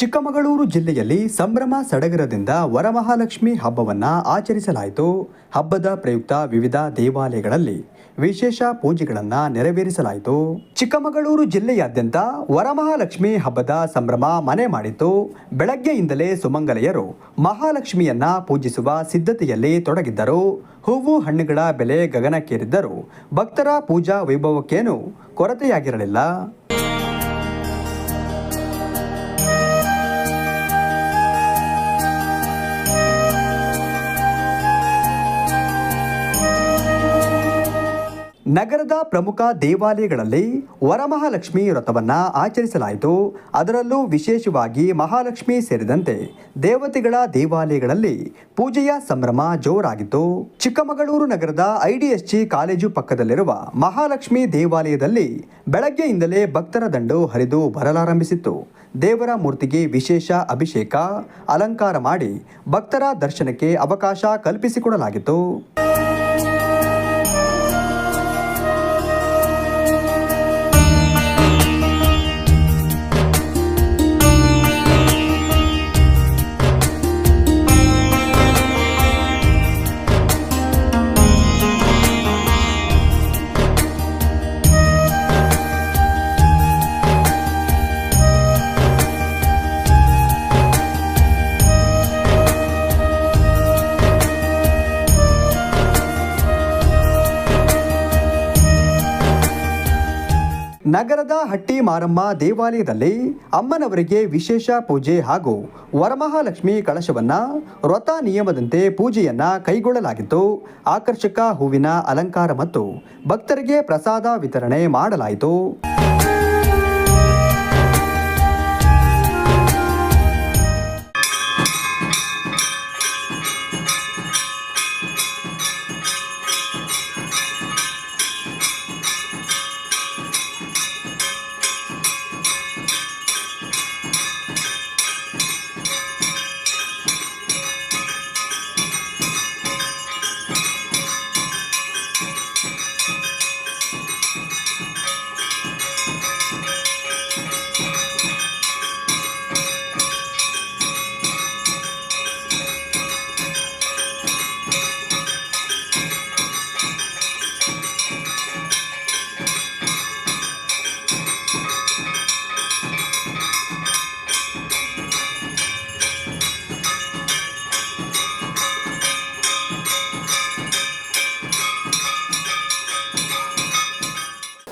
ಚಿಕ್ಕಮಗಳೂರು ಜಿಲ್ಲೆಯಲ್ಲಿ ಸಂಭ್ರಮ ಸಡಗರದಿಂದ ವರಮಹಾಲಕ್ಷ್ಮಿ ಹಬ್ಬವನ್ನು ಆಚರಿಸಲಾಯಿತು. ಹಬ್ಬದ ಪ್ರಯುಕ್ತ ವಿವಿಧ ದೇವಾಲಯಗಳಲ್ಲಿ ವಿಶೇಷ ಪೂಜೆಗಳನ್ನು ನೆರವೇರಿಸಲಾಯಿತು. ಚಿಕ್ಕಮಗಳೂರು ಜಿಲ್ಲೆಯಾದ್ಯಂತ ವರಮಹಾಲಕ್ಷ್ಮಿ ಹಬ್ಬದ ಸಂಭ್ರಮ ಮನೆ ಮಾಡಿತ್ತು. ಬೆಳಗ್ಗೆಯಿಂದಲೇ ಸುಮಂಗಲೆಯರು ಮಹಾಲಕ್ಷ್ಮಿಯನ್ನ ಪೂಜಿಸುವ ಸಿದ್ಧತೆಯಲ್ಲಿ ತೊಡಗಿದ್ದರು. ಹೂವು ಹಣ್ಣುಗಳ ಬೆಲೆ ಗಗನಕ್ಕೇರಿದ್ದರೂ ಭಕ್ತರ ಪೂಜಾ ವೈಭವಕ್ಕೇನೂ ಕೊರತೆಯಾಗಿರಲಿಲ್ಲ. ನಗರದ ಪ್ರಮುಖ ದೇವಾಲಯಗಳಲ್ಲಿ ವರಮಹಾಲಕ್ಷ್ಮಿ ವ್ರತವನ್ನು ಆಚರಿಸಲಾಯಿತು. ಅದರಲ್ಲೂ ವಿಶೇಷವಾಗಿ ಮಹಾಲಕ್ಷ್ಮಿ ಸೇರಿದಂತೆ ದೇವತೆಗಳ ದೇವಾಲಯಗಳಲ್ಲಿ ಪೂಜೆಯ ಸಂಭ್ರಮ ಜೋರಾಗಿತ್ತು. ಚಿಕ್ಕಮಗಳೂರು ನಗರದ ಐಡಿಎಸ್ಜಿ ಕಾಲೇಜು ಪಕ್ಕದಲ್ಲಿರುವ ಮಹಾಲಕ್ಷ್ಮಿ ದೇವಾಲಯದಲ್ಲಿ ಬೆಳಗ್ಗೆಯಿಂದಲೇ ಭಕ್ತರ ದಂಡು ಹರಿದು ಬರಲಾರಂಭಿಸಿತ್ತು. ದೇವರ ಮೂರ್ತಿಗೆ ವಿಶೇಷ ಅಭಿಷೇಕ, ಅಲಂಕಾರ ಮಾಡಿ ಭಕ್ತರ ದರ್ಶನಕ್ಕೆ ಅವಕಾಶ ಕಲ್ಪಿಸಿಕೊಡಲಾಗಿತ್ತು. ನಗರದ ಹಟ್ಟಿ ಮಾರಮ್ಮ ದೇವಾಲಯದಲ್ಲಿ ಅಮ್ಮನವರಿಗೆ ವಿಶೇಷ ಪೂಜೆ ಹಾಗೂ ವರಮಹಾಲಕ್ಷ್ಮಿ ಕಳಶವನ್ನು ವ್ರತ ನಿಯಮದಂತೆ ಪೂಜೆಯನ್ನ ಕೈಗೊಳ್ಳಲಾಗಿತ್ತು. ಆಕರ್ಷಕ ಹೂವಿನ ಅಲಂಕಾರ ಮತ್ತು ಭಕ್ತರಿಗೆ ಪ್ರಸಾದ ವಿತರಣೆ ಮಾಡಲಾಯಿತು.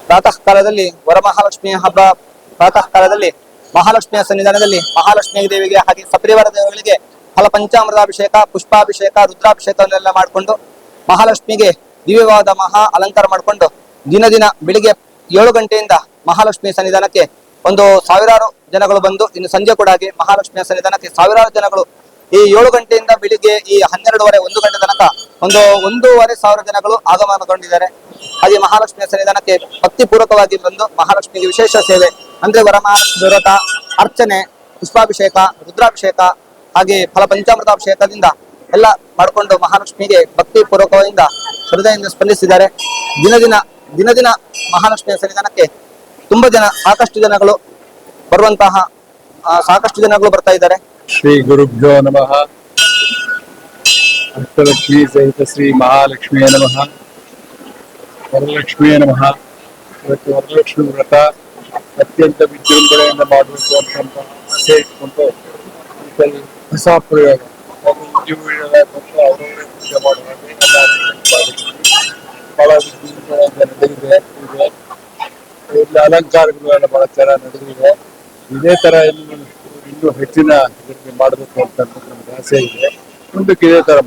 ಪ್ರಾತಃ ಕಾಲದಲ್ಲಿ ವರಮಹಾಲಕ್ಷ್ಮಿಯ ಹಬ್ಬ, ಪ್ರಾತಃ ಕಾಲದಲ್ಲಿ ಮಹಾಲಕ್ಷ್ಮಿಯ ಸನ್ನಿಧಾನದಲ್ಲಿ ಮಹಾಲಕ್ಷ್ಮಿ ದೇವಿಗೆ ಹಾಗೆ ಸಪರಿವಾರ ದೇವಗಳಿಗೆ ಫಲ ಪಂಚಾಮೃತಾಭಿಷೇಕ, ಪುಷ್ಪಾಭಿಷೇಕ, ರುದ್ರಾಭಿಷೇಕವನ್ನೆಲ್ಲ ಮಾಡಿಕೊಂಡು ಮಹಾಲಕ್ಷ್ಮಿಗೆ ದಿವ್ಯವಾದ ಮಹಾ ಅಲಂಕಾರ ಮಾಡಿಕೊಂಡು ದಿನ ಬೆಳಿಗ್ಗೆ 7 ಗಂಟೆಯಿಂದ ಮಹಾಲಕ್ಷ್ಮಿ ಸನ್ನಿಧಾನಕ್ಕೆ ಒಂದು ಸಾವಿರಾರು ಜನಗಳು ಬಂದು, ಇನ್ನು ಸಂಜೆ ಕೂಡ ಹಾಗೆ ಮಹಾಲಕ್ಷ್ಮಿಯ ಸನ್ನಿಧಾನಕ್ಕೆ ಸಾವಿರಾರು ಜನಗಳು ಈ 7 ಗಂಟೆಯಿಂದ ಬೆಳಿಗ್ಗೆ ಈ 12:30 1 ಗಂಟೆ ತನಕ ಒಂದು 1,500 ಜನಗಳು ಆಗಮನಗೊಂಡಿದ್ದಾರೆ. ಹಾಗೆ ಮಹಾಲಕ್ಷ್ಮಿಯ ಸನ್ನಿಧಾನಕ್ಕೆ ಭಕ್ತಿಪೂರ್ವಕವಾಗಿ ಬಂದು ಮಹಾಲಕ್ಷ್ಮಿಗೆ ವಿಶೇಷ ಸೇವೆ ಅಂದ್ರೆ ವರಮಹಾಲಕ್ಷ್ಮಿ ವ್ರತ, ಅರ್ಚನೆ, ಪುಷ್ಪಾಭಿಷೇಕ, ರುದ್ರಾಭಿಷೇಕ ಹಾಗೆ ಫಲ ಪಂಚಾಮೃತಾಭಿಷೇಕದಿಂದ ಎಲ್ಲ ಮಾಡಿಕೊಂಡು ಮಹಾಲಕ್ಷ್ಮಿಗೆ ಭಕ್ತಿಪೂರ್ವಕದಿಂದ ಹೃದಯದಿಂದ ಸ್ಪಂದಿಸಿದ್ದಾರೆ. ದಿನ ಮಹಾಲಕ್ಷ್ಮಿಯ ಸನ್ನಿಧಾನಕ್ಕೆ ಸಾಕಷ್ಟು ಜನಗಳು ಬರುವಂತಹ ಸಾಕಷ್ಟು ಜನಗಳು ಬರ್ತಾ ಇದ್ದಾರೆ. ಶ್ರೀ ಗುರುಭ್ಯೋ ನಮಃ. ಅಷ್ಟಲಕ್ಷ್ಮೀ ಸಹಿತ ಶ್ರೀ ಮಹಾಲಕ್ಷ್ಮಿಯೇ ನಮಃ. ವರಲಕ್ಷ್ಮಿಯೇ ನಮಃ. ಇವತ್ತು ವರಲಕ್ಷ್ಮಿ ವ್ರತ ಅತ್ಯಂತ ವಿಜೃಂಭಣೆಯಿಂದ ಮಾಡಬೇಕು ಅಂತ ಆಸೆ ಇಟ್ಕೊಂಡು ಹೊಸ ಪ್ರಯೋಗ ಅವರವರೇ ಪೂಜೆ ಮಾಡುವಾಗ ಬಹಳ ವಿಜೃಂಭಣೆಯಿಂದ ನಡೆದಿದೆ. ಇಲ್ಲಿ ಅಲಂಕಾರಗಳು ಎಲ್ಲ ಬಹಳ ಚೆನ್ನಾಗಿ ನಡೆದಿದೆ. ಇದೇ ತರ ಇನ್ನೂ ಹೆಚ್ಚಿನ ಮಾಡಬೇಕು ಅಂತ ನಮ್ಗೆ ಆಸೆ ಇದೆ. ಮುಂದಕ್ಕೆ ಇದೇ ತರ